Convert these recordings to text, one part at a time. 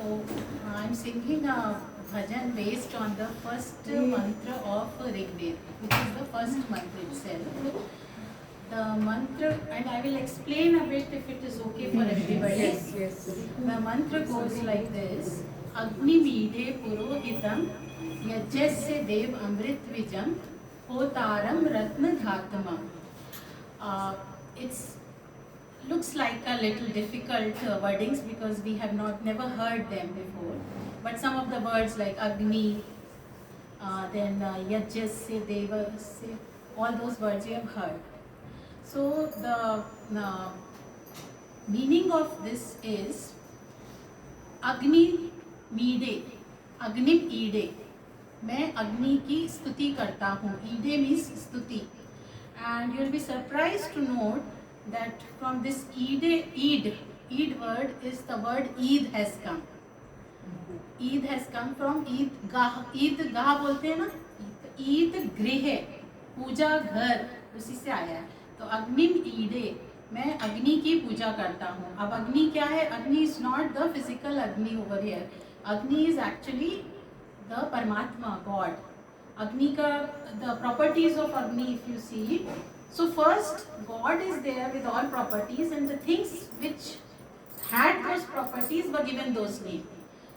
I'm singing a bhajan based on the first mantra of Rigved, which is the first mantra itself. The mantra, and I will explain a bit if it is okay for everybody. Yes. The mantra goes like this: Agni Mide Purohitam Yajasya Dev Amrit Vijam Hotaram Ratna Dhatamam. It's looks like a little difficult wordings because we have never heard them before. But some of the words like Agni, then Yajasya, Devasya, all those words you have heard. So the meaning of this is Agni Mide, Agnim Ide. मैं अग्नि की स्तुति करता हूँ. ईडे means स्तुति. And you will be surprised to note that from this Eid word is the word Eid has come. Eid has come from Eid Gah बोलते हैं ना, ईद गृह, पूजा घर, उसी से आया है. तो अग्निम ईडे, मैं अग्नि की पूजा करता हूँ. अब अग्नि क्या है? अग्नि इज नॉट द फिजिकल अग्नि ओवर हियर. अग्नि इज एक्चुअली द परमात्मा, God. Agni ka, the properties of Agni, if you see. So first, God is there with all properties, and the things which had those properties were given those names.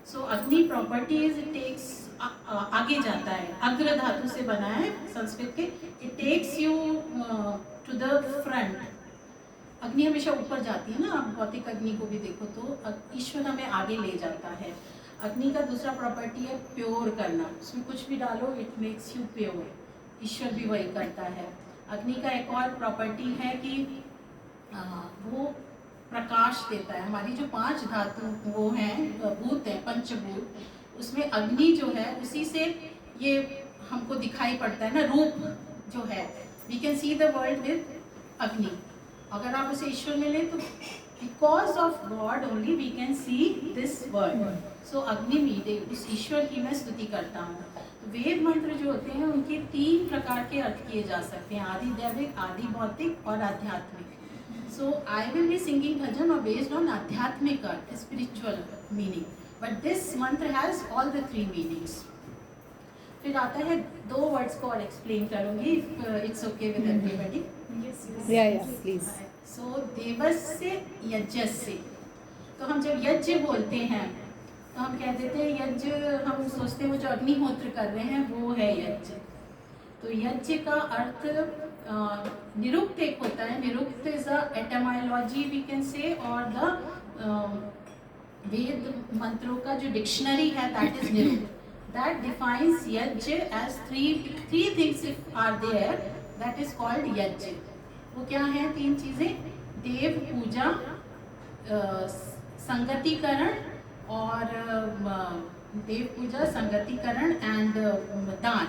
So Agni properties, it takes आगे जाता है. अग्र धातु से बना है संस्कृत के. It takes you to the front. अग्नि हमेशा ऊपर जाती है ना. आप भौतिक अग्नि को भी देखो तो ईश्वर हमें आगे ले जाता है. अग्नि का दूसरा प्रॉपर्टी है प्योर करना. उसमें कुछ भी डालो, इट मेक्स यू प्योर. ईश्वर भी वही करता है. अग्नि का एक और प्रॉपर्टी है कि वो प्रकाश देता है. हमारी जो 5 धातु वो हैं, भूत हैं, पंचभूत, उसमें अग्नि जो है उसी से ये हमको दिखाई पड़ता है ना, रूप जो है. We can see the world with Agni. अगर आप उसे ईश्वर में लें तो because of god only we can see this world. So Agni मीडे, उस ईश्वर की मैं स्तुति करता हूँ. तो वेद मंत्र जो होते हैं उनके 3 प्रकार के अर्थ किए जा सकते हैं: आदि दैविक, आदि भौतिक और आध्यात्मिक. सो आई विल बी सिंगिंग भजन और बेस्ड ऑन आध्यात्मिक अर्थ, स्पिरिचुअल मीनिंग. बट दिस मंत्र हैज ऑल द 3 मीनिंग्स. फिर आता है 2 वर्ड्स को और एक्सप्लेन करूंगी, it's okay with everybody. Yeah, please. सो देवस्य यज्ञस्य. तो हम जब यज्ञ बोलते हैं तो हम कह देते हैं यज्ञ, हम सोचते हैं वो जो अग्निहोत्र कर रहे हैं वो है यज्ञ. तो यज्ञ का अर्थ निरुक्त एक होता है. Nirukta is a etymology we can say, और द वेद मंत्रों का जो डिक्शनरी है that is Nirukta. That defines yajna as three things are there, that is called yajna. वो क्या है? 3 चीजें: देव पूजा, संगतिकरण और देव पूजा, संगतिकरण एंड दान.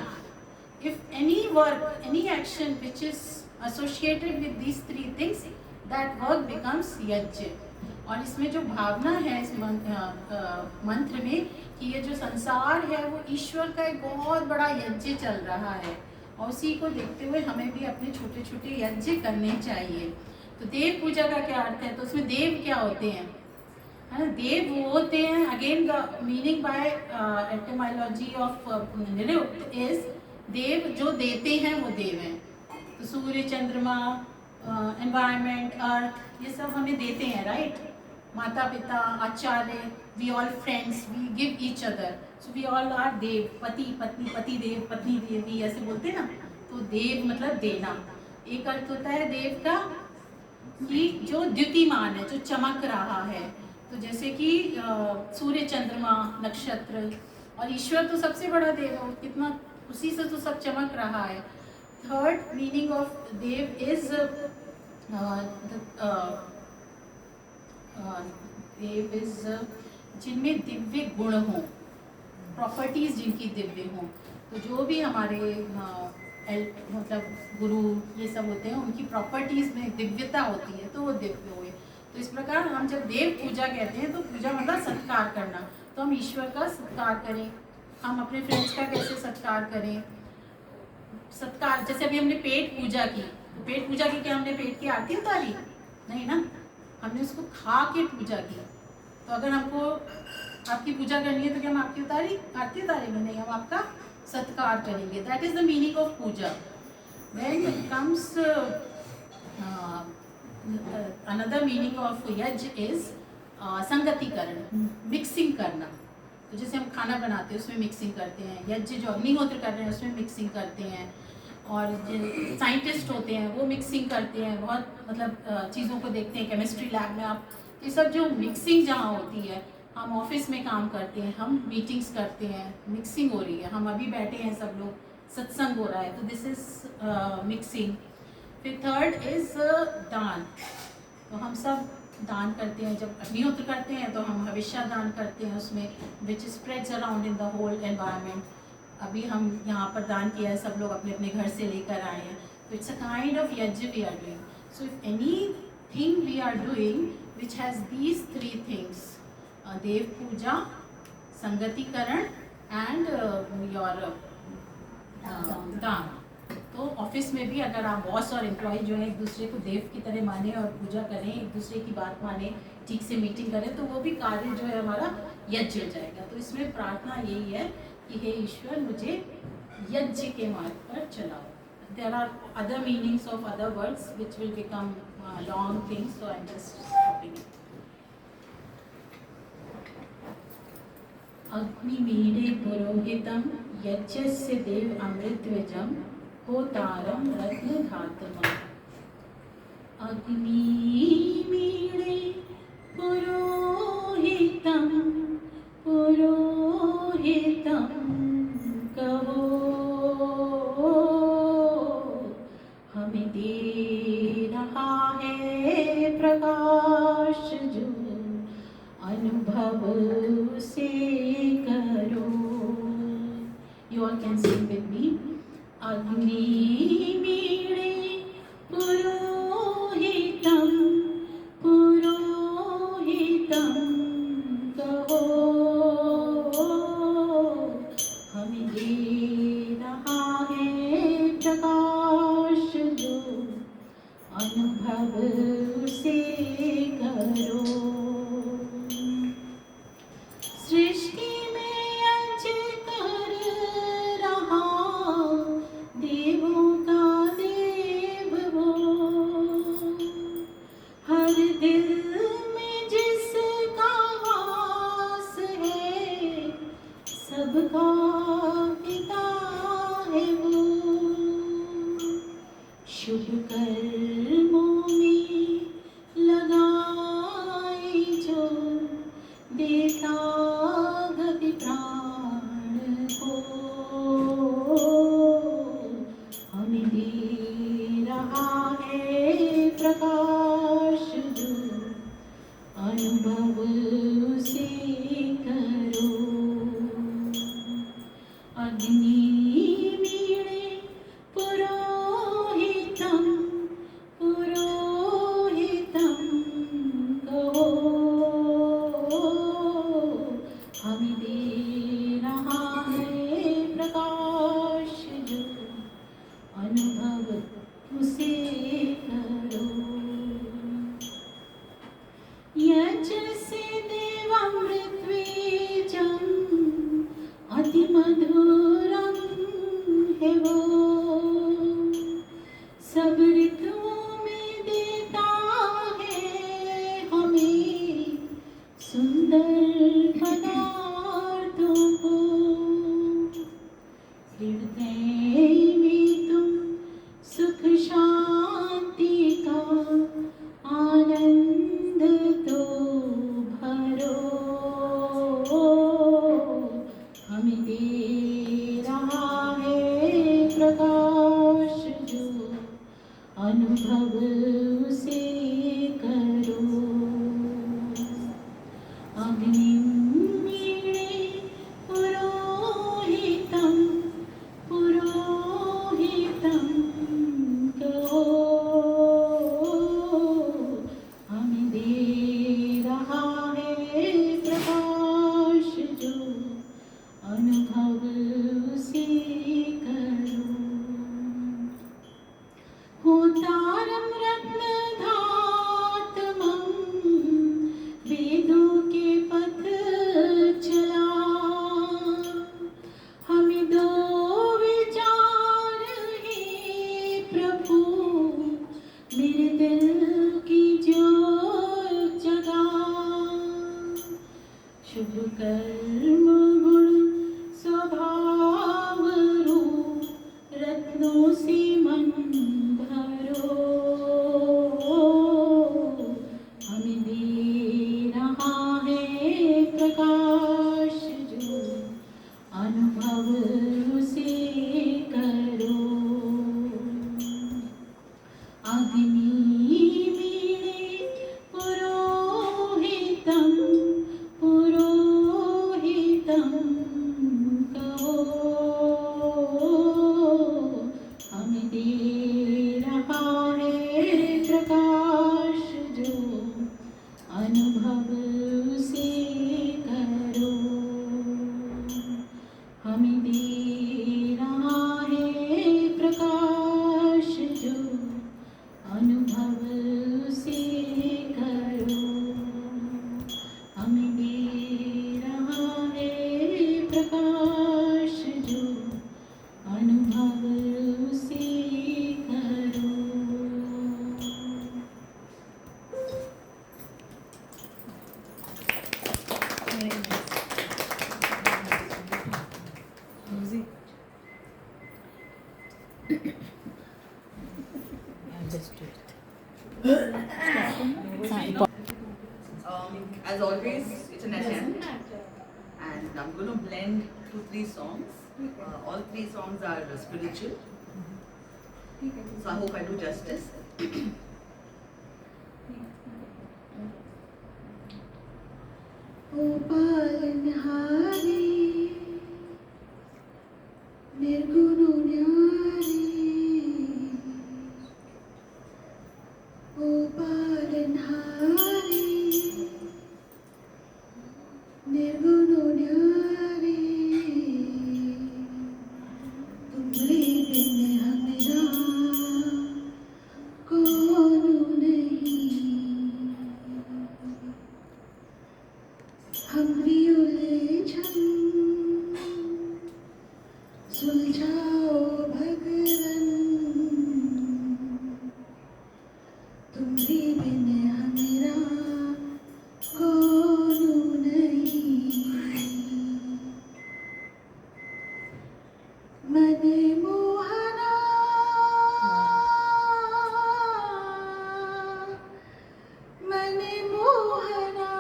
If any work, any action which is associated with these 3 things, that work becomes यज्ञ. और इसमें जो भावना है इस मंत्र में कि ये जो संसार है वो ईश्वर का एक बहुत बड़ा यज्ञ चल रहा है, और उसी को देखते हुए हमें भी अपने छोटे छोटे यज्ञ करने चाहिए. तो देव पूजा का क्या अर्थ है? तो उसमें देव क्या होते हैं? है ना, देव वो होते हैं. Again the meaning by etymology of Nirukta is deva जो देते हैं वो देव हैं. तो सूर्य, चंद्रमा, एनवायरनमेंट, अर्थ, ये सब हमें देते हैं, राइट? माता पिता, आचार्य, we all friends, we give each other. So we all are deva. पति पत्नी, पति देव, पत्नी देवी, ऐसे बोलते हैं ना. तो देव मतलब देना. एक अर्थ होता है देव का कि जो द्युतिमान है, जो चमक रहा है. तो जैसे कि सूर्य, चंद्रमा, नक्षत्र, और ईश्वर तो सबसे बड़ा देव है. कितना, उसी से तो सब चमक रहा है. थर्ड मीनिंग ऑफ देव इज देव इज जिनमें दिव्य गुण हों, प्रॉपर्टीज जिनकी दिव्य हों. तो जो भी हमारे मतलब गुरु ये सब होते हैं, उनकी प्रॉपर्टीज में दिव्यता होती है, तो वो दिव्य हुए. तो इस प्रकार हम जब देव पूजा कहते हैं तो पूजा मतलब सत्कार करना. तो हम ईश्वर का सत्कार करें. हम अपने फ्रेंड्स का कैसे सत्कार करें? सत्कार, जैसे अभी हमने पेट पूजा की, तो पेट पूजा की क्या हमने पेट की आरती उतारी? नहीं ना, हमने उसको खा के पूजा की. तो अगर हमको आपकी पूजा करनी है तो क्या हम आपकी आरती उतारेंगे? नहीं, हम आपका सत्कार करेंगे. That is the meaning of puja. When it comes another meaning of yajna is sangatikaran, mixing करना. तो जैसे हम खाना बनाते हैं उसमें मिक्सिंग करते हैं, यज्ञ जो अग्निहोत्र कर रहे हैं उसमें मिक्सिंग करते हैं, और जो साइंटिस्ट होते हैं वो मिक्सिंग करते हैं. बहुत मतलब चीज़ों को देखते हैं केमिस्ट्री लैब में आप. ये सब जो मिक्सिंग जहाँ होती है, हम ऑफिस में काम करते हैं, हम मीटिंग्स करते हैं, मिक्सिंग हो रही है. हम अभी बैठे हैं सब लोग, सत्संग हो रहा है, तो दिस इज मिक्सिंग. फिर थर्ड इज दान. तो हम सब दान करते हैं. जब अग्निहोत्र करते हैं तो हम हविष्या दान करते हैं उसमें, which spreads around in the whole environment. अभी हम यहाँ पर दान किया है, सब लोग अपने अपने घर से लेकर आए हैं. तो it's a kind of yajna we are doing. So if anything we are doing which has these three things, deva puja, sangatikaran and your daan. तो ऑफिस में भी अगर आप बॉस और एम्प्लॉय जो है एक दूसरे को देव की तरह माने और पूजा करें, एक दूसरे की बात माने, ठीक से मीटिंग करें, तो वो भी कार्य जो है हमारा यज्ञ हो जाएगा. तो इसमें प्रार्थना यही है कि हे ईश्वर, मुझे यज्ञ के मार्ग पर चलाओ. There are other meanings of other words which will become long things, so I am just stopping it. अग्निमीडे पुरोहितं यज्ञस्य देव अमृतविजं होतारं रत्नधातमम्. अग्निमीडे पुरोहितं कहो हमें दे रहा है प्रकाश जो अनुभव से करो. You all can sing with me. अग्निमीडे पुरोहितं कहो हमें दे रहा है प्रकाश जो अनुभव से करो. सृष्टि में यज्ञ कर रहा देवों का देव वो, हर दिल में जिसका वास है, सबका पिता है वो. शुभ कर्मों में लगाए जो देता गति प्राण को, हमें दे रहा है प्रकाश जो अनुभव से करो. अग्निमीडे पुरोहितं कहो हमें दे रहा है प्रकाश जो अनुभव उसे करो. यज्ञ से देवामृतबीजं अति मधुरं है वो, सब ऋतुओं में देता है हमें सुंदर पदार्थों को. हृदय में तुम सुख शांति का आनंद तो भरो, हमें दे रहा है प्रकाश जो अनुभव से करो. अग्नि शुभ कर्म गुण स्वभाव रूप रत्नों से मन भरो हमें दे रहा है प्रकाश जो अनुभव उसे करो अग्नि वीणे पुरोहितं पुरोहितं कहो हमें दे रहा है प्रकाश जो अनुभव से करो हमें दे रहा है प्रकाश जो अनुभव से करो हमें दे रहा है प्रकाश जो अनुभव से करो As always, it's an attempt, and I'm going to blend 2-3 songs. All 3 songs are spiritual, so I hope I do justice. O Palanhari, Nirgunu Nyari, O Palanhari, Nirgunu Nyari, तुम्हारे बिन हमेरा कौन नहीं हमरी उलझन सुलझाओ भगवन तुम्हारे बिन हमेरा कौन नहीं मन मोहना मन मोहना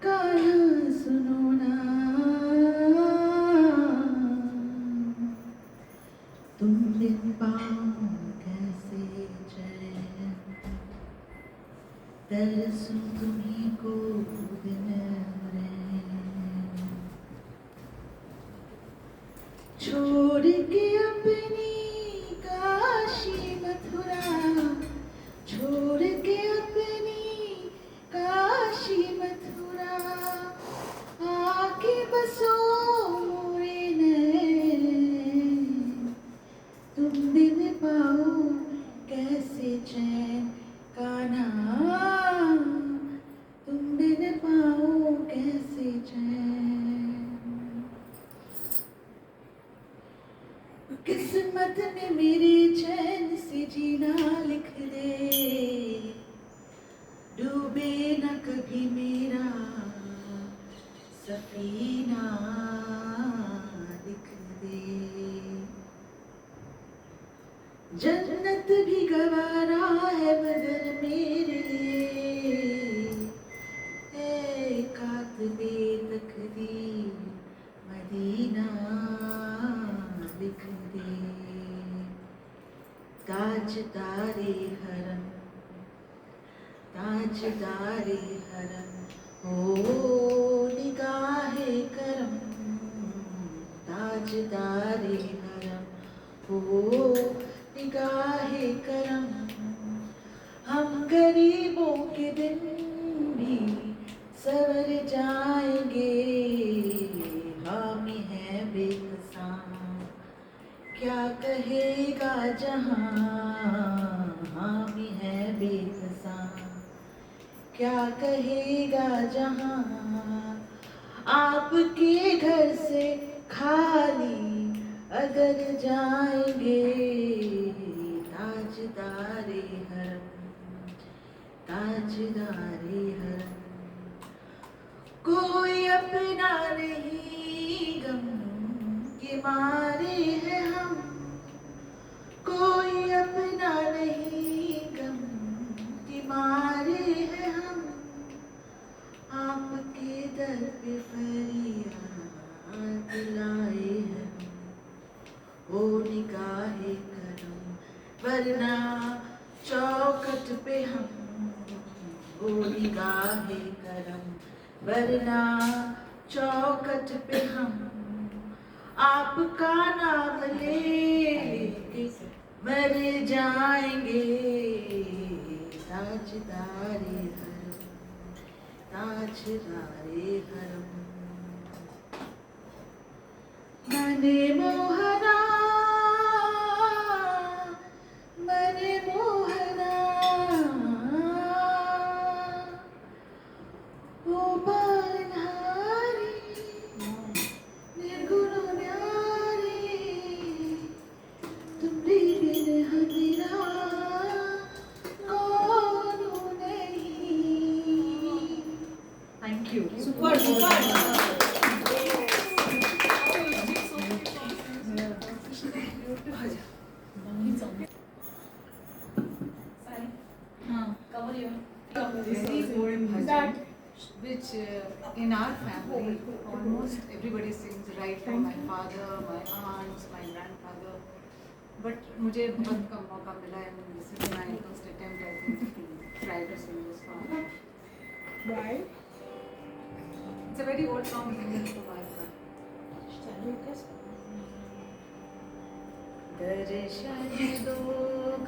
गाना सुनो ना तुम बिन पाओ कैसे चैन तरसूं तुम्हीं को दिन रैन छोड़ के अपनी काशी मथुरा छोड़ के अपनी काशी मथुरा आके बसो मोरे नैन तुम बिन पाओ कैसे चैन कान्हा तुम बिन पाओ कैसे चैन किस्मत में मेरे चैन से जीना लिख दे डूबे न कभी मेरा सफीना लिख दे जन्नत भी गवारा है मगर मेरे ए कातबे तकदीर मदीना लिख दे ताजदारे हरम हो निगाहे करम ताजदारे हरम हो निगाहे करम हम गरीबों के दिन भी सवर जाएंगे हामी है बेकसां क्या कहेगा जहां हामी है बेकसां क्या कहेगा जहां आपके घर से खाली अगर जाएंगे ताजदारे हरम ताजदारे हरम, कोई अपना नहीं गम के मारे हैं हम, कोई अपना नहीं गम के मारे हैं हम, आपके दर पे फरियाद लाए हैं हम, वो निगाहे करम वरना चौखट पे हम, वो निगाहे करम वरना चौखट पे हम, आपका नाम लेके मर जाएंगे, ताजदारे हरम, ताजदारे हरम। मने मोहना, मने मोहना, ओ बनहारी निर्गुण न्यारी, तुम्हारी बिन हमेरा कौन नहीं। Thank you. Super, super. Very old bhajan, which in our family almost everybody sings, right from my father, my aunts, my grandfather. But मुझे बहुत कम मौका मिला है, this is my first attempt I think to try to sing this song. Why? It's a very old song, Indian Kumar. दर्शन दो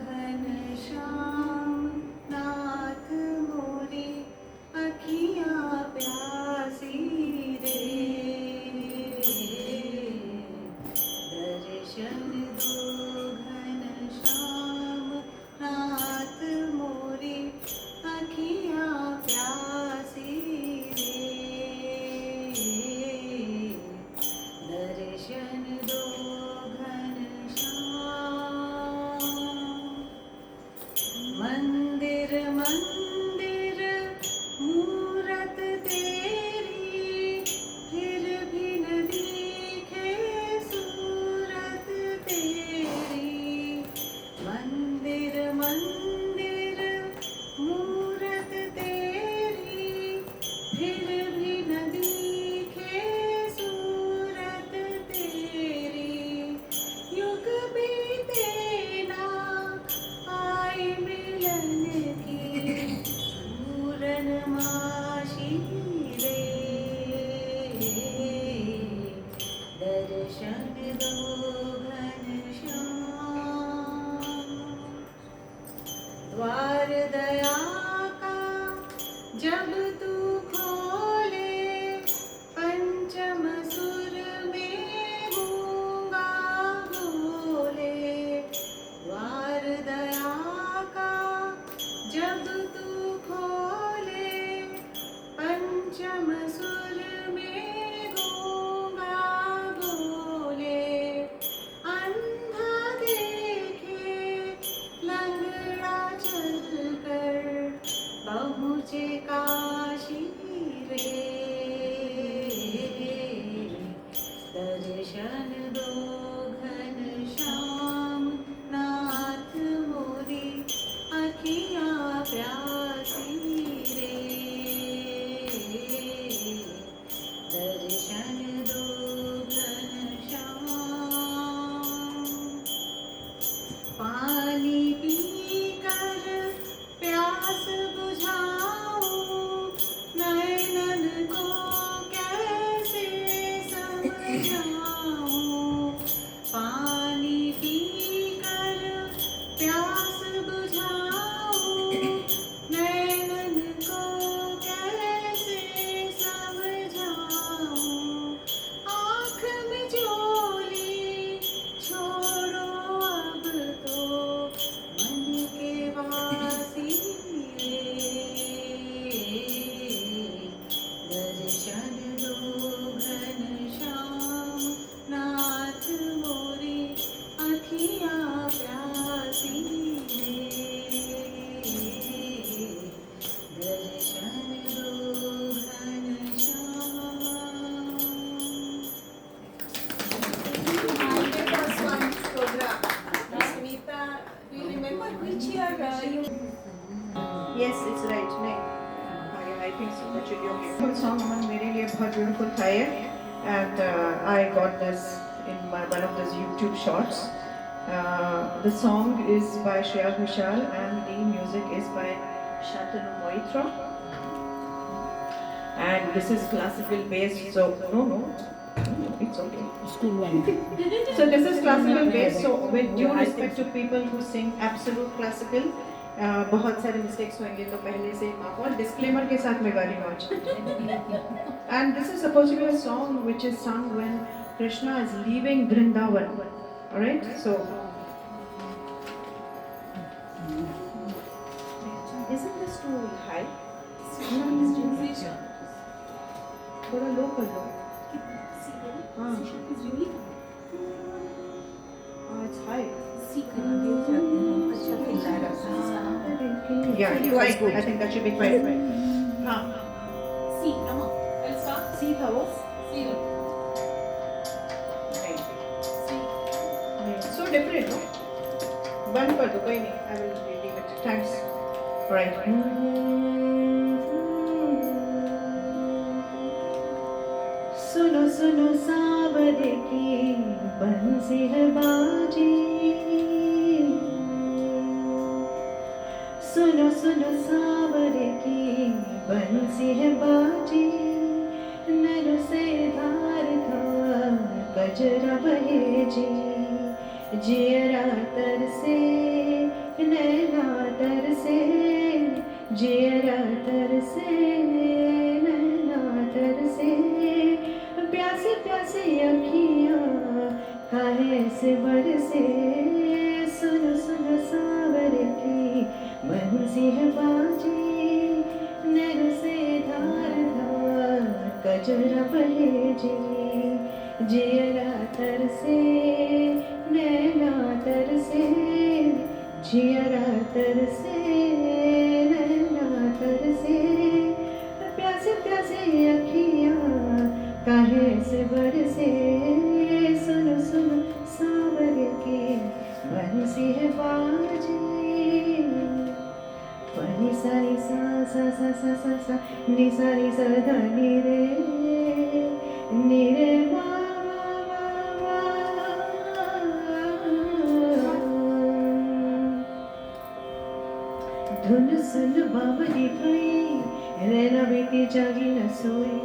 घनश्याम नाथ मोरी, अखियाँ प्यासी रे, दर्शन दो घनश्याम नाथ मोरी, अखियाँ प्यासी रे, दर्शन दो मंदिर मंदिर मूरत तेरी, फिर भी न दिखे सूरत तेरी, मंदिर मंदिर मूरत तेरी, फिर भी न दिखे सूरत तेरी, युग बीते ना आई मिलन की पूर्णमासी रे, दर्शन दो घनश्याम, द्वार दया का जब तू खोले, पंचम सुर में गूंगा बोले, द्वार दया का जब तू खोले, पंचम सुर में गूंगा बोले, अंधा देखे लंगड़ा चलकर पहुँचे काशी रे, दर्शन दो घनश्याम नाथ मोरी, अखियाँ प्यासी रे, दर्शन दो घनश्याम, पानी पीकर प्यास बुझाऊं, नैनन को कैसे समझाऊं, Yes, it's right. नहीं, I think so. That should be okay. Beautiful song, Aman. मेरे लिए बहुत beautiful था ये, and I got this in one of those YouTube shorts. The song is by Shreya Ghoshal and the music is by Shantanu Moitra. And this is classical based, so no, it's okay. School one. So this is classical based, so with due respect to people who sing absolute classical, बहुत सारे mistakes होंगे तो पहले से माफ और disclaimer के साथ मैं गा रही हूँ आज. And this is supposed to be a song which is sung when Krishna is leaving Vrindavan. Alright, so isn't this too high? थोड़ा low कर लो. हाँ. It's high. Yeah, right. I think that should be quite right. हाँ. C, come on. Let's start. C था वो. C. Right. So different, no? बंद कर दो, कोई नहीं. I will leave it. Thanks. Right. सुनो सुनो सावरे की बंसी है बाजी. सुनो सुनो सावरे की बंसी है बाजी. नैनों से धार धार कजरा बहे जी. जियरा तरसे नैना तरसे. जियरा तरसे नैना तरसे. प्यासी प्यासी अखियाँ काहे से बरसे. सुनो सुनो सावरे की बंसी है बाजी. नैनों से धार धार कजरा बहे जी. जियरा तरसे नैना तरसे. जियरा तरसे नैना तरसे. प्यासे प्यासे अखियाँ काहे से बरसे. सुनो सुनो सावरे की बंसी है बाजी. पनी सारी सा सा सा सा सा सा नि सारी सा धा नि रे. नि रे मा मा मा. धुन सुन बावली भई रैना बेटी जागी न सोई.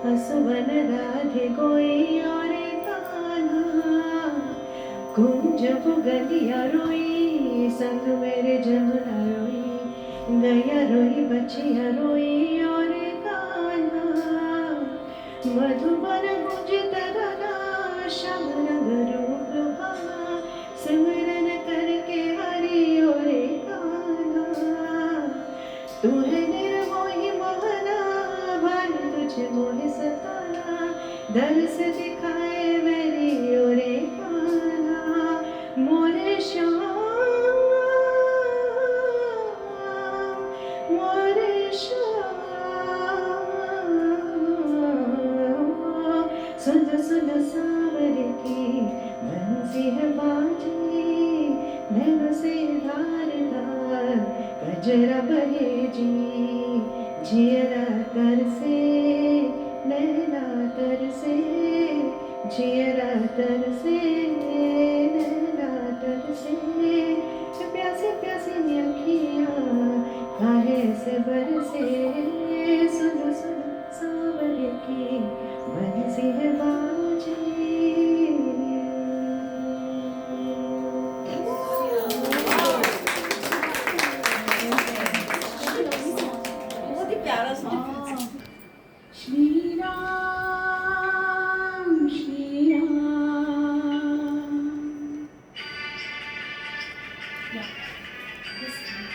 हसवन राधे कोई और कान्हा. कुंज गलिया रोई संग मेरे जमुना रोई. गया रोई बचिया रोई और कान्हा. मधुबन गुंज तरना श्याम रंग रूप रुहाना. सिमरन करके हरि और कान्हा. तू है निर्मोही मोहना भान तुझे मोह सताना. दर्श दिखाए मेरी ओरे कान्हा. मोरे श्याम मोरे श्याम. सुन सुन सावरे की बंसी है बाजी. नैनों से धार धार कजरा बहे जी. जियरा तरसे नैना तरसे. जियरा तरसे नैना तरसे. प्यासे प्यासे अखियाँ काहे से बरसे. सुनो सुनो सावरे की बंसी है बाजी. बहुत ही प्यारा song. Shri Ram, Shri Ram. Yeah. This one.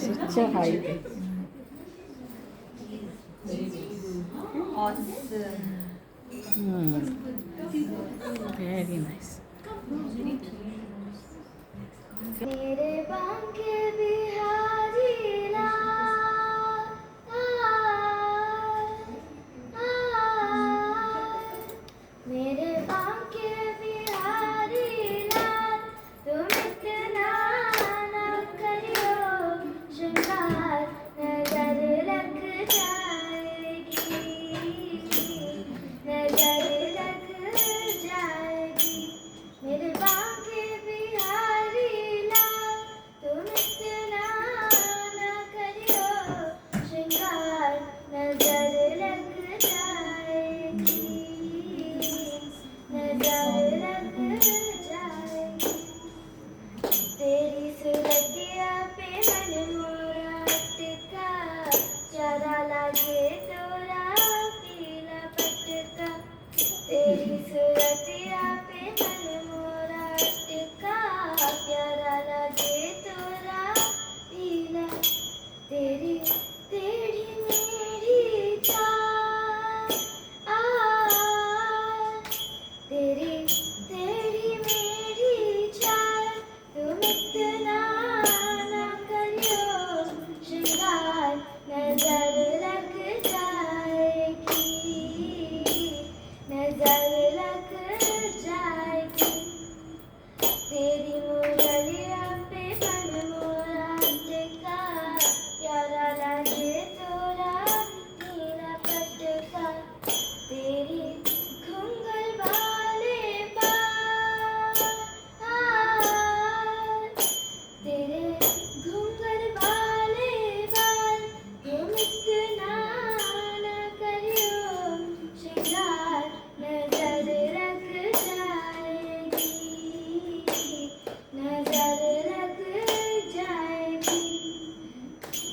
Such a high. Very nice. मेरे बांके बिहारी लाल मेरे बांके बिहारी लाल तुम इतना ना करियो श्रृंगार नजर लग जाएगी नजर लग जाएगी मेरे बांके बिहारी लाल तुम इतना ना करियो श्रृंगार नजर लग जाएगी नजर लग जाएगी तेरी सूरतिया पे मन मोरा अटका प्यारा लागे तोरा पीला पटका तेरी सूरतिया पे मन मोरा अटका प्यारा लागे तोरा पीला तेरी टेढ़ी मेढ़ी चाल तेरी टेढ़ी मेढ़ी चाल तुम इतना ना करियो श्रृंगार नजर लग जाएगी नजर लग जाएगी तेरी मुरलिया पे मन मोरा अटका प्यारा लागे तोरा नीला पटका तेरी घुंघल वाले बाल तेरे घुंघल वाले बाल तुम इतना ना करियो श्रृंगार नजर लग जाएगी नजर लग जाएगी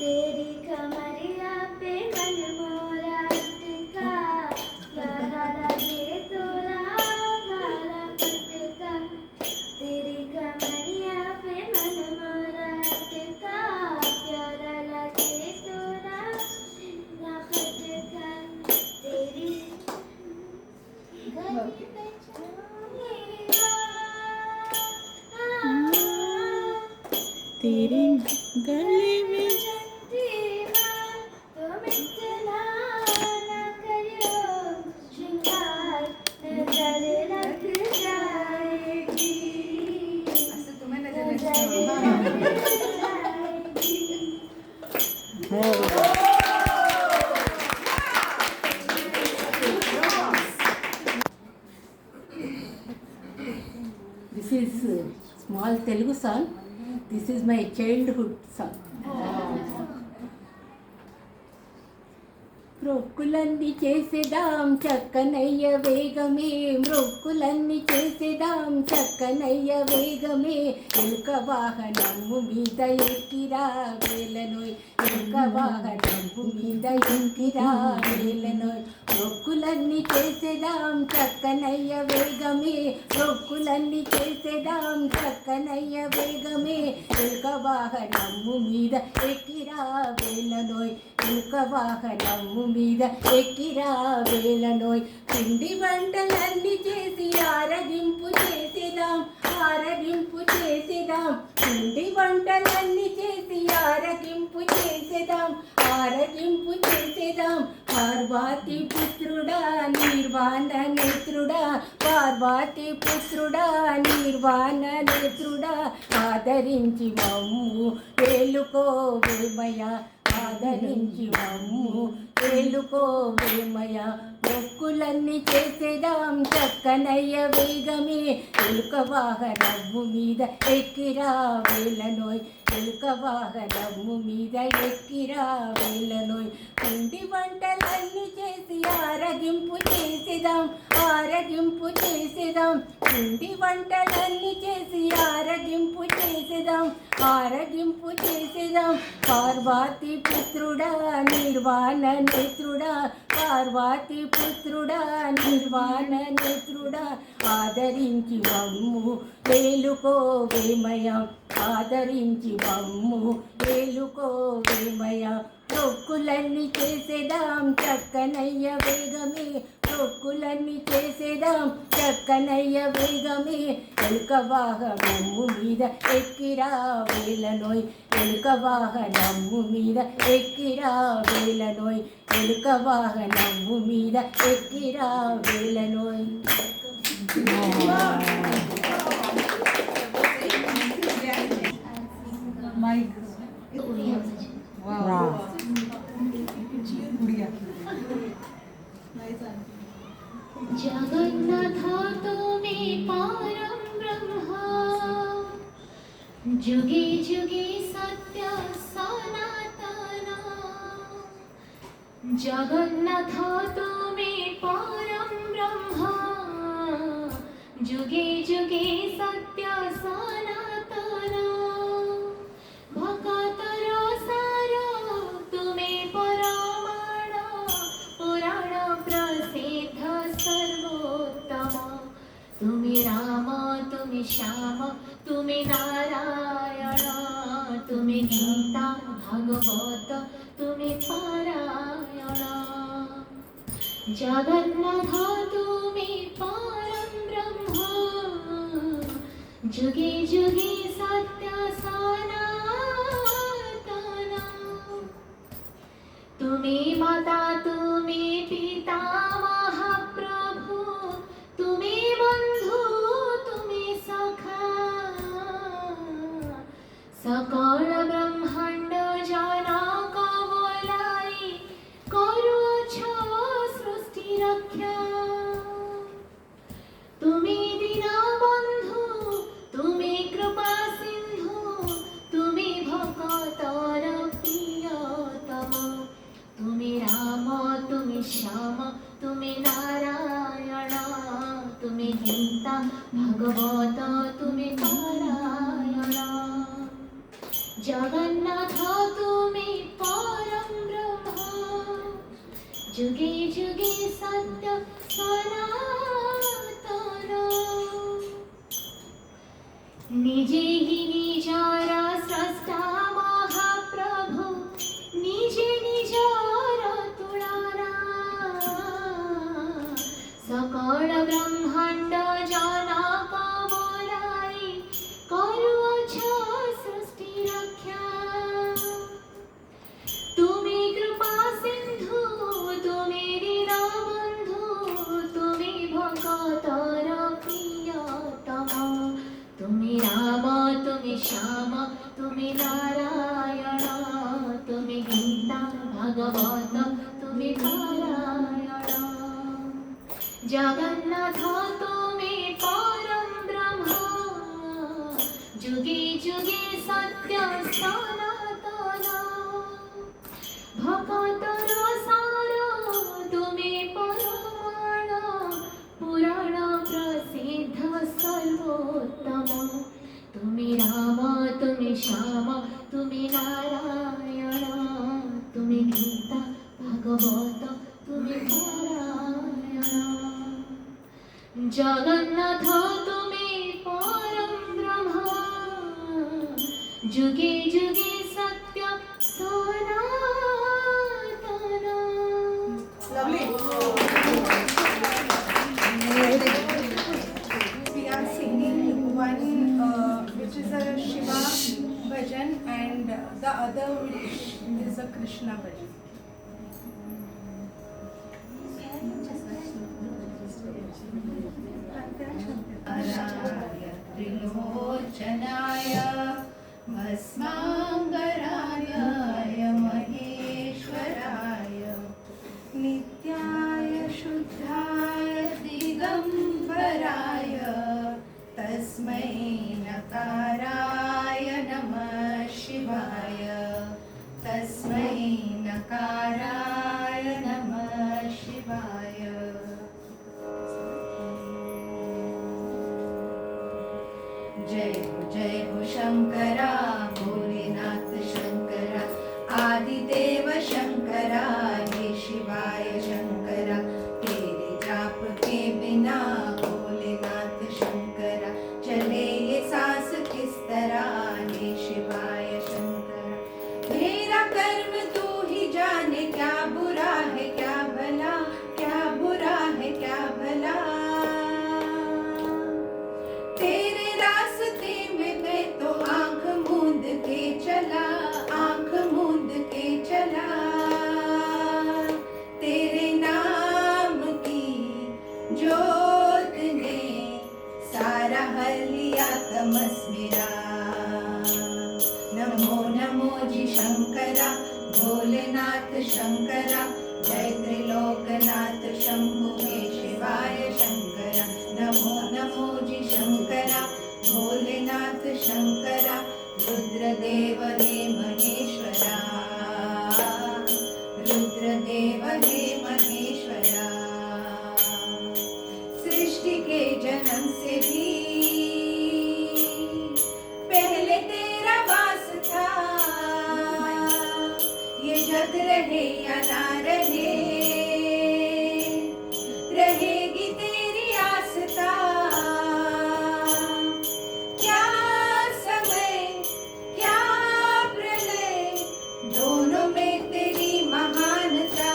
तेरी कमरिया पे मन मोरा अटका प्यारा लागे तोरा काला पटका तेरी कमरिया पे मन मोरा अटका प्यारा लागे तोरा काला पटका तेरी गली पे जाऊंगा तेरी गली में तुम इतना ना करियो श्रृंगार नजर लग जाएगी असं तुम्ही नजर नजर लग जाएगी This is small Telugu song. This is my childhood song. మ్రొక్కులన్నీ చేసేదాం చక్కనయ్య వేగమే, మ్రొక్కులన్నీ చేసేదాం చక్కనయ్య వేగమే, ఎలుక వాహనము మీద ఎక్కిరా వేలనోయ్, ఎలుక వాహనము మీద ఎక్కిరా వేలనోయ్, మ్రొక్కులన్నీ చేసేదాం చక్కనయ్య వేగమే, మ్రొక్కులన్నీ చేసేదాం చక్కనయ్య వేగమే, ఎలుక వాహనము మీద ఎక్కిరా వేలనోయ్, ఎలుక వాహనము మీద ఎక్కిరా వేలనోయ్, పిండి వంటలన్నీ చేసి ఆరగింపు చేసేదాం, ఆరగింపు చేసేదాం, పిండి వంటలన్నీ చేసి ఆరగింపు చేసేదాం, ఆరగింపు చేసేదాం, పార్వతీ పుత్రుడా నిర్వాణ నేత్రుడా, పార్వతీ పుత్రుడా నిర్వాణ నేత్రుడా, ఆదరించి మమ్ము వేలుకోవేమయ్యా, ఆదరించి మమ్ము వేలుకోవేమయ్యా, మొక్కులన్నీ చేసేదాం చక్కనయ్య వేగమే, ఎలుక వాహనము మీద ఎక్కిరా వేలనోయ్, ఎలుక వాహనము మీద ఎక్కిరా వేలనోయ్, పిండి వంటలన్నీ చేసి ఆరగింపు చేసేదాం, ఆరగింపు చేసేదాం, పిండి వంటలన్నీ చేసి ఆరగింపు చేసేదాం, ఆరగింపు చేసేదాం, పార్వతీ పుత్రుడా నిర్వాణ నేత్రుడా, పార్వతీ పుత్రుడా నిర్వాణ నేత్రుడా, ఆదరించి మమ్ము వేలుకోవేమయ్యా, ఆదరించి మమ్ము వేలుకోవేమయ్యా, మొక్కులన్నీ చేసేదాం చక్కనయ్య వేగమే, మొక్కులన్నీ చేసేదాం చక్కనయ్య వేగమే, ఎలుక వాహనము మీద ఎక్కిరా వేలనోయ్, ఎలుక వాహనము మీద ఎక్కిరా వేలనోయ్, ఎలుక వాహనము మీద ఎక్కిరా వేలనోయ్. जगन्नाथ तुमे परं ब्रह्मा, जुगे जुगे सत्य सनातना, जगन्नाथ तुमे परं ब्रह्मा, जुगे जुगे सत्य सनातना, भक्तर सार तुमे परमाण, पुराण प्रसिद्ध सर्वोत्तम, तुमे राम तुमे श्याम तुमे नारायण, तुमे गीता भागवत तुमे पारायण, जगन्नाथ तुमे परं ब्रह्म, जुगे जुगे सत्य सनातन, तुमे माता तुमे पिता महाप्रभु, तुमे बंधु तुमे सखा, सकल ब्रह्मांड जनक बोलाई करुछ सृष्टि रक्षा, तुमे दीनबंधु तुमे कृपा सिंधु, तुमे भक्तर प्रियतम, तुमे राम तुमे श्याम तुमे नारायण, तुमे गीता भागवत तुमे पारायण, जगन्नाथ तुमे परं ब्रह्म, जुगे जुगे सत्य सनातन, निजे ही निजार स्रष्टा महाप्रभु, निजे निजार तुलारा, सकल ब्रह्मांड जनक बोलाई करुछ सृष्टि रक्षा, तुमे कृपा सिंधु तुमे दीनबंधु, तुमे भक्तर प्रियतम, तुमे राम भागवत तुम्हें पारायण जगन्नाथ तुम्हें परम ब्रह्म जुगे जुगे सत्य सनातन भक्तर सार तुम्हें परमाण पुराण प्रसिद्ध सर्वोत्तम तुम्हें राम तुम्हें श्याम तुम्हें नारायण तुम्हें गीता भागवत तुम्हें पारायण जगन्नाथ तुम्हें परम ब्रह्म जुगे जुगे सत्य सनातन We are singing one which is a Shiva bhajan and the other which is a Krishna bhajan. त्रिलोचनाय भस्माङ्गराय महेश्वराय नित्याय शुद्धाय दिगम्बराय तस्मै नकाराय नमः शिवाय तस्मै नकाराय नमः शिवाय जय हो शंकरा भोलेनाथ शंकरा आदिदेव शंकरा हे शिवाय शंकरा तेरे जाप के बिना भोलेनाथ शंकरा चले ये सांस किस तरह हे शिवाय शंकरा मेरा कर्म तू ही जाने क्या बुरा है क्या भला क्या बुरा है क्या भला तेरे रास्ते में मैं तो आंख मूंद के चला आंख मूंद के चला तेरे नाम की जोत ने सारा हर लिया तमस मेरा नमो नमो जी शंकरा भोलेनाथ शंकरा जय त्रिलोकनाथ शंभु हे शिवाय शंकरा नमो नमो जी शंकरा भोलेनाथ शंकरा रुद्रदेव हे महेश्वरा रुद्रदेव हे महेश्वरा सृष्टि के जन्म से भी पहले तेरा वास था ये जग रहे या ना रहे रहेगी तेरी आस्था क्या समय क्या प्रलय दोनों में तेरी महानता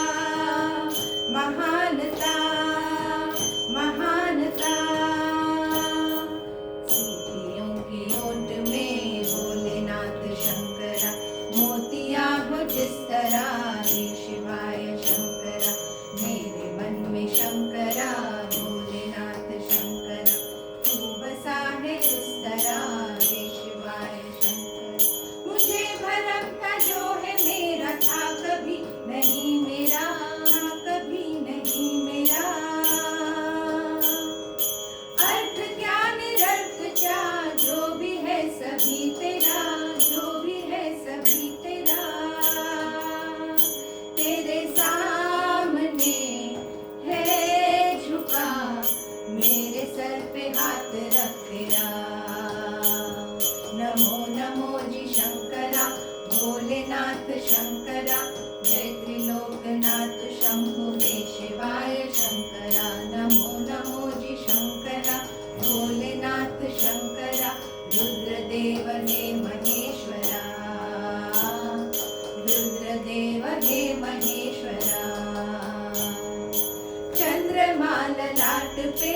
महानता महानता सीपियों की ओट में भोलेनाथ शंकरा मोतिया हो जिस तरह हे शिवाय शंकरा मेरे मन में शंकरा भोलेनाथ शंकरा तू बसा है उस तरह हे शिवाय शंकरा मुझे भरम था जो है मेरा था कभी नहीं मेरा था कभी नहीं मेरा अर्थ क्या निरर्थ क्या जो भी है सभी तेरा जो भी है सभी तेरा तेरे सामने है झुका मेरे सर पे हाथ रख तेरा नमो नमो जी शंकरा भोलेनाथ शंकरा जय त्रिलोकनाथ शंभु हे शिवाय शंकरा नमो नमो जी शंकरा भोलेनाथ शंकरा रुद्रदेव हे महेश्वरा रुद्रदेव हे महेश्वरा चंद्रमा ललाट पे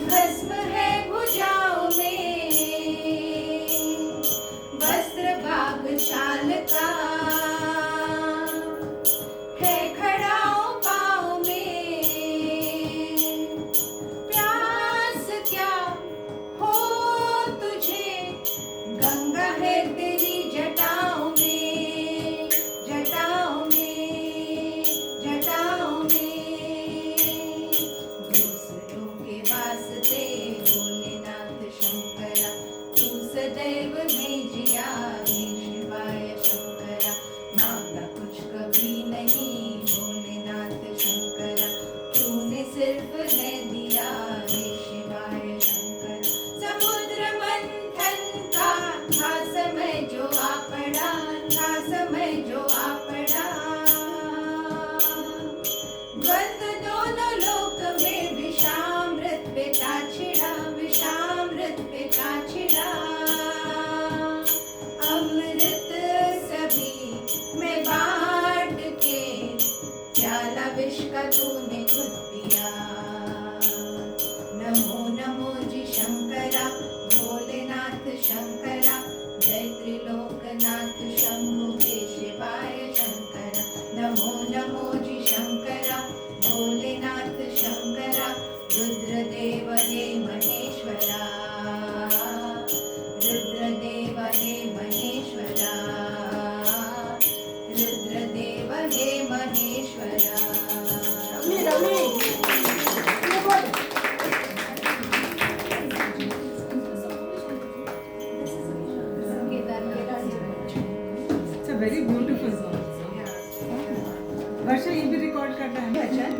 भस्म है भुजाओं में वस्त्र भाग शाल का है खड़ाओं पाँव में प्यास क्या हो तुझे गंगा है तेरी जटाओं में लोकनाथ शंभु केशवाय शंकर, नमो नमो जी शंकरा, भोलेनाथ शंकरा, रुद्रदेव हे महेश्वरा, रुद्रदेव हे महेश्वरा, रुद्रदेव हे Maheshwara. It's a very beautiful song. Varsha, ये भी record करना है Bhajan.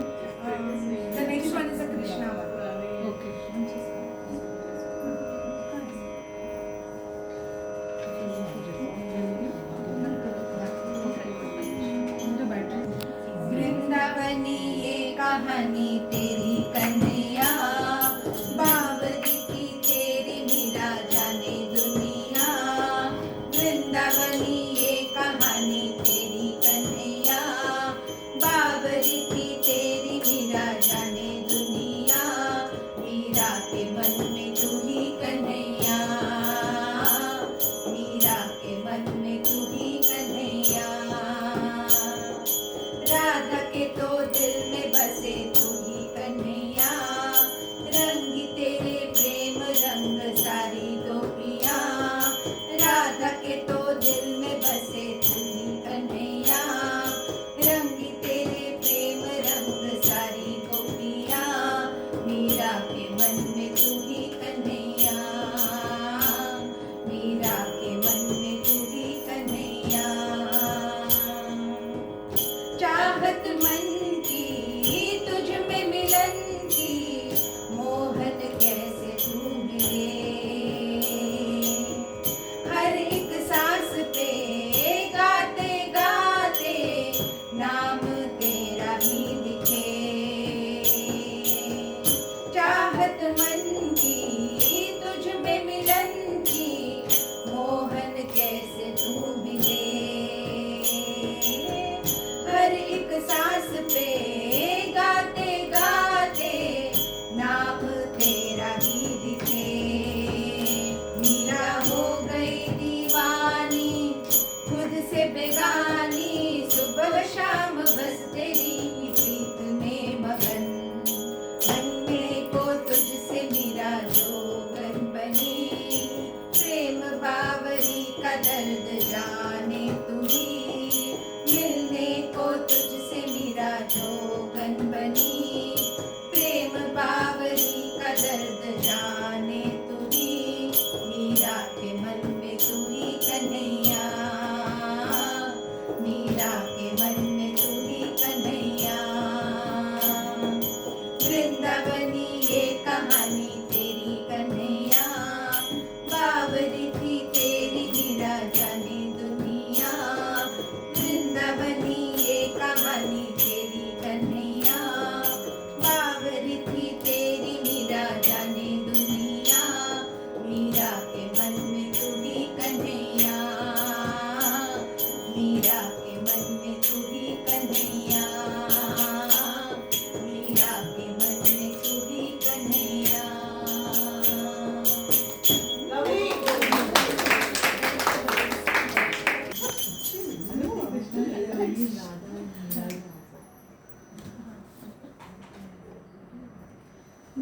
The next one is a Krishna one. Okay. Vrindavani ये कहानी तेरी कन्हैया, बावरी की तेरी मीरा जाने दुनिया। वृंदावनी ये कहानी तेरी कन्हैया, बावरी की तेरी मीरा जाने दुनिया। मीरा के मन में तू ही कन्हैया, मीरा के मन में तू ही कन्हैया। राधा के तो दिल में बसे तू ही कन्हैया, रंगी तेरे प्रेम रंग सारी गोपियाँ। राधा के तो दिल में बसे तू ही कन्हैया, रंगी तेरे प्रेम रंग सारी गोपियाँ। मीरा के मन में तू ही कन्हैया, मीरा के मन में तू ही कन्हैया। चाहत मन की तुझ में मिलन की, मोहन कैसे भूले। हर एक सांस पे गाते गाते नाम तेरा ही लिखे। चाहत मन की तुझ में मिलन की, मोहन कैसे तू मिले। हर एक सांस पे गाते गाते नाम तेरा ही दिखे। मीरा हो गई दीवानी खुद से बेगानी, सुबह शाम बस तेरी ही प्रीत में मगन। बनने को तुझसे मीरा जोगन बनी, प्रेम बावरी का दर्द जाने तू ही। मिलने को तुझसे मीरा जोगन बनी, प्रेम बावरी का दर्द जाने तू ही। मीरा के मन में तू ही कन्हैया, मीरा के मन में तू ही कन्हैया। वृंदावनी ये कहानी तेरी कन्हैया, बावरी थी तेरी मीरा जाने दुनिया। वृंदावनी ये कहानी तेरी कन्हैया, बावरी थी तेरी मीरा जाने दुनिया। मीरा के मन में तू ही कन्हैया, मीरा के मन में तू ही कन्हैया, मीरा के मन में तू ही कन्हैया।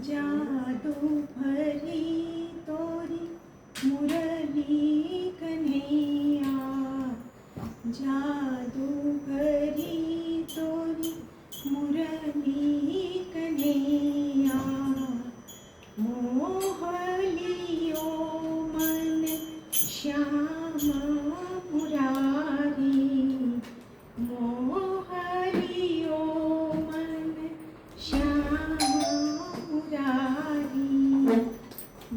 जादू भरी तोरी मुरली कन्हैया, जादू भरी तोरी मुरली कन्हैया। मोहलियो मन श्यामा मुरारी, मोहलियो मन श्यामा मुरारी।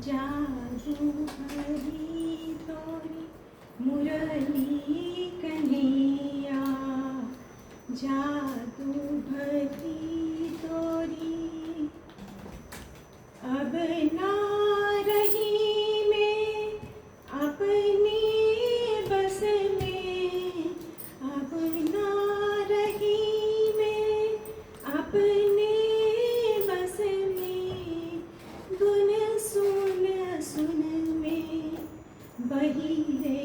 जादू भरी तोरी मुरली कन्हैया, जादू भरी तोरी। अब ना रही मैं अपनी बस में, अब ना रही मैं अपने बस में। गुन सुन सुन में बही रे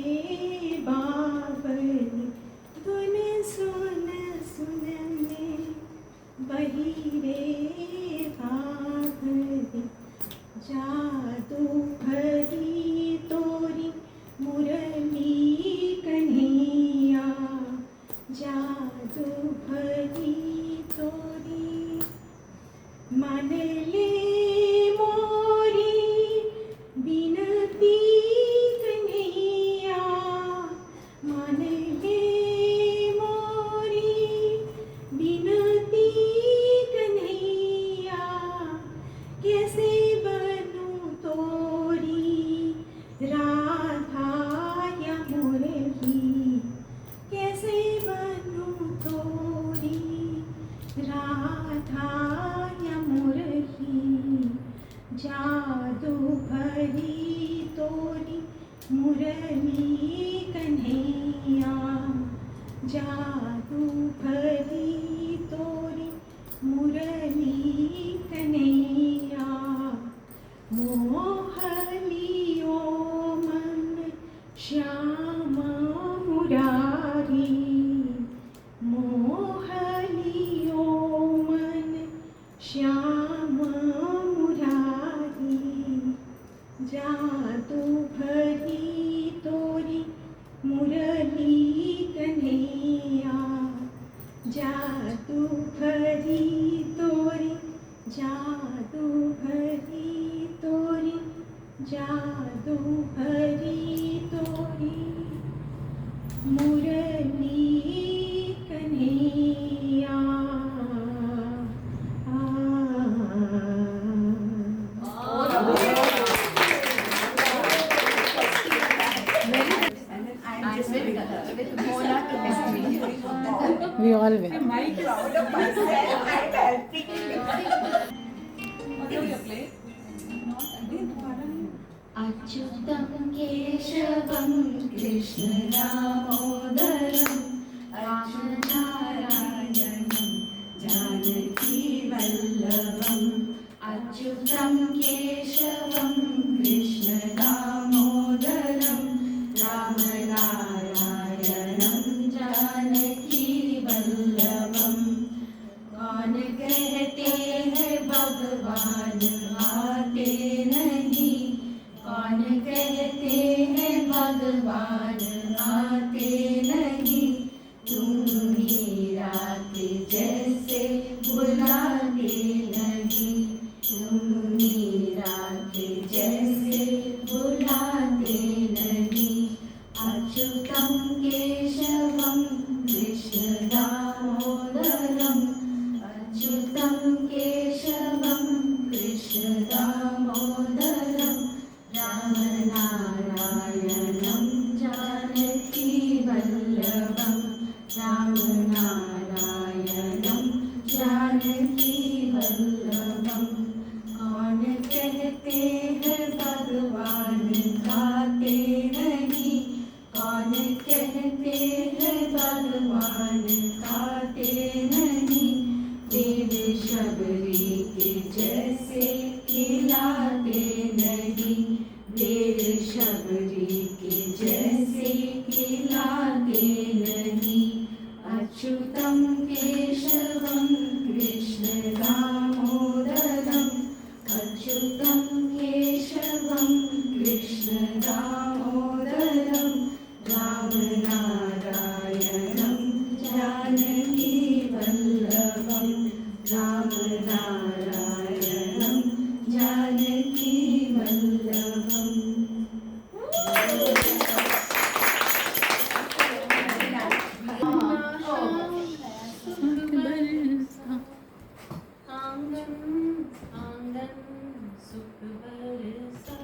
मुरारी मोहलियो मन श्याम मुरारी जादू भरी तोरी मुरली कन्हैया जादू भरी तोरी जादू भरी तोरी जादू भरी तोरी मुरली Kanhaiya I'm just with Mona chemistry. We all win. My proud of myself. I'm helping. अच्युतं केशवं कृष्णदामोदरम् नारायणं जानकीवल्लभम् अच्युतं केशवं कृष्णदामोदरं रामनारायणं जानकीवल्लभम् कौन कहते हैं भगवान आते नहीं कौन कहते हैं भगवान आते नहीं तुम मीरा के जैसे बुलाते नहीं तुम मीरा के जैसे बुलाते नहीं अच्युतं केशवं कृष्ण दामोदरम् अच्युतं केशवं कृष्ण दामोदरम् रामनारायणं जानकीवल्लभं रामनारायणं जानकीवल्लभं कौन कहते हैं भगवान खाते नहीं कौन कहते हैं भगवान खाते नहीं देव शबरी के जैसे खिलाते नहीं देव शबरी के जैसे खिलाते नहीं अच्युतं केशवं कृष्ण दामोदरम् अच्युतं केशवं कृष्ण दामोदरम् रामनारायणं जानकीवल्लभम् रामनारायणं जानकीवल्लभम् आंगन आंगन सुख बरसा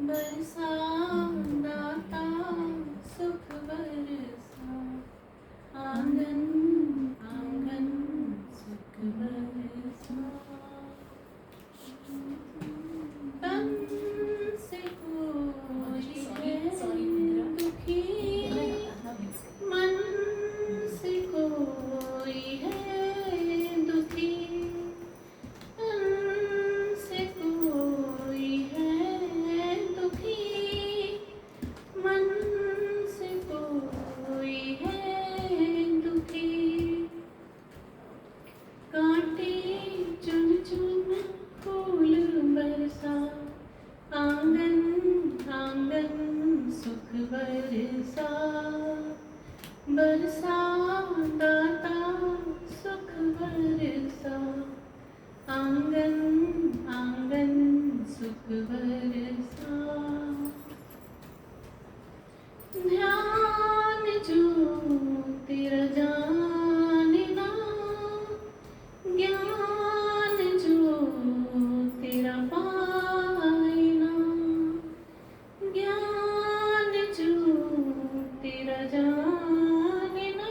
बरसा दाता सुख बरसा आंगन आंगन सुख बरसा तन से कोई है दुखी मन से कोई है दुखी तन से कोई है दुखी मन से कोई है दुखी कांटे चुन चुन फूल बरसा आंगन आंगन सुख बरसा बरसा दाता सुख बरसा आंगन आंगन सुख बरसा ध्यान जो तेरा जानना ज्ञान जो तेरा पाइना ज्ञान जो तेरा जानना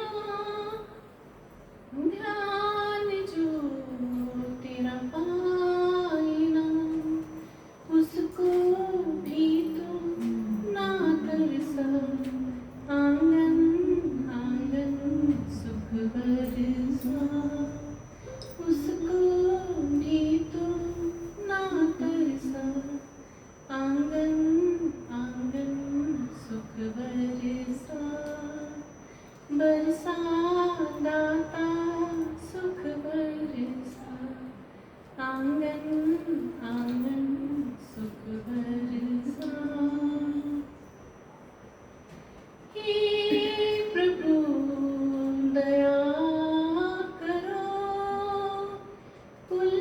ध्यान जो तेरा पाइना उसको भी तो बरसा बरसा दाता सुख बरसा आंगन आंगन सुख बरसा हे प्रभु दया करो कुल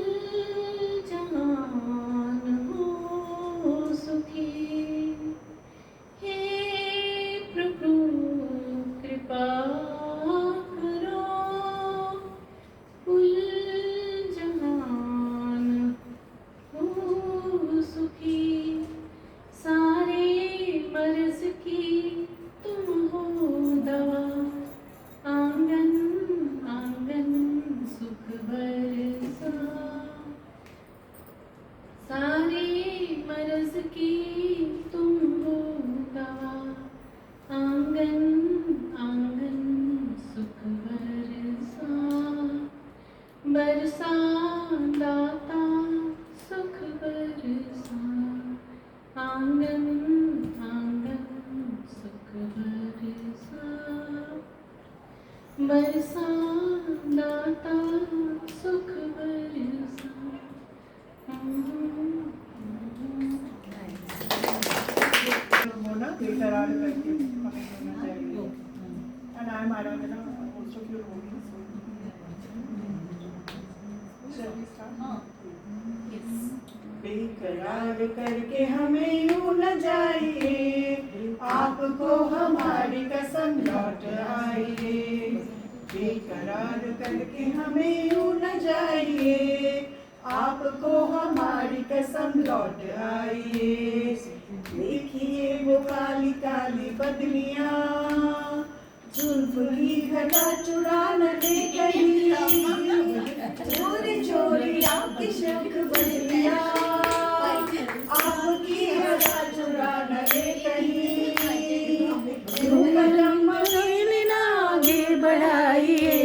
जहान हो सुखी हे प्रभु कृपा करो कुल जहान हो सुखी सारे मर्ज की तुम हो दवा आंगन आंगन सुख बरसा सारे मर्ज की तुम हो दवा आंगन आंगन सुख बरसा बरसा दाता सुख बरसा आंगन आंगन सुख बरसा बरसा दाता सुख बरसा Mona, बेकरार करके हमें होना चाहिए. And I am Aradhana, most of you know me. Shall we start? बेकरार करके हमें यूं न जाइए, आपको हमारी कसम लौट आइए. बेकरार करके हमें यूं न जाइए, आपको हमारी कसम लौट आइए. देखिए वो काली काली बदलियां, जुल्फ की घटा चुरा न दे कहीं, चोरी चोरी आपकी शौक बदलियां, आपकी घटा चुरा न दे कहीं. कदम महीना आगे बढ़ाइए,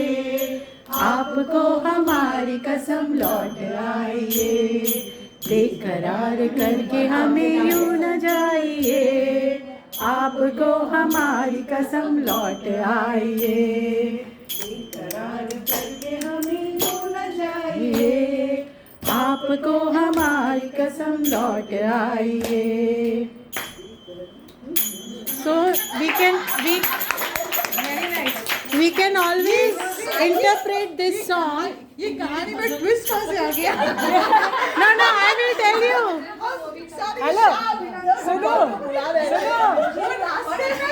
आपको हमारी कसम लौट आइए. बेकरार करके हमें यूं न जाइए, आपको हमारी कसम लौट आइए. बेकरार करके हमें यूं न जाइए, आपको हमारी कसम लौट आइए. So we can always interpret this song. ये कहानी में ट्विस्ट कहाँ से आ गया? No, I will tell you. Hello सुनो वो रास्ते में